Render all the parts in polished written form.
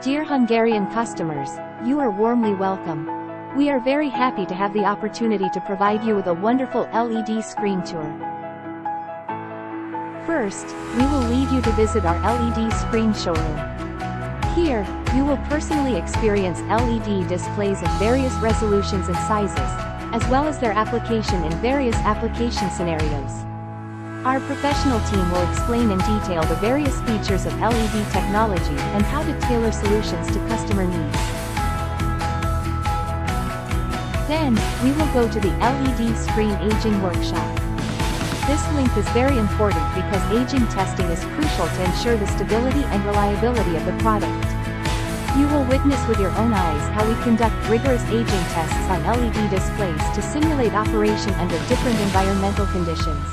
Dear Hungarian customers, you are warmly welcome. We are very happy to have the opportunity to provide you with a wonderful LED screen tour. First, we will lead you to visit our LED screen showroom. Here, you will personally experience LED displays of various resolutions and sizes, as well as their application in various application scenarios. Our professional team will explain in detail the various features of LED technology and how to tailor solutions to customer needs. Then, we will go to the LED screen aging workshop. This link is very important because aging testing is crucial to ensure the stability and reliability of the product. You will witness with your own eyes how we conduct rigorous aging tests on LED displays to simulate operation under different environmental conditions.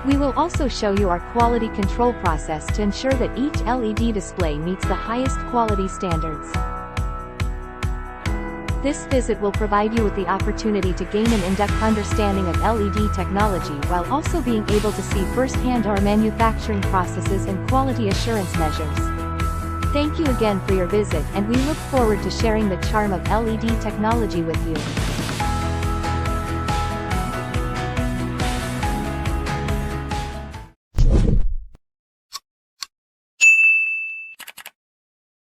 We will also show you our quality control process to ensure that each LED display meets the highest quality standards. This visit will provide you with the opportunity to gain an in-depth understanding of LED technology while also being able to see firsthand our manufacturing processes and quality assurance measures. Thank you again for your visit, and we look forward to sharing the charm of LED technology with you.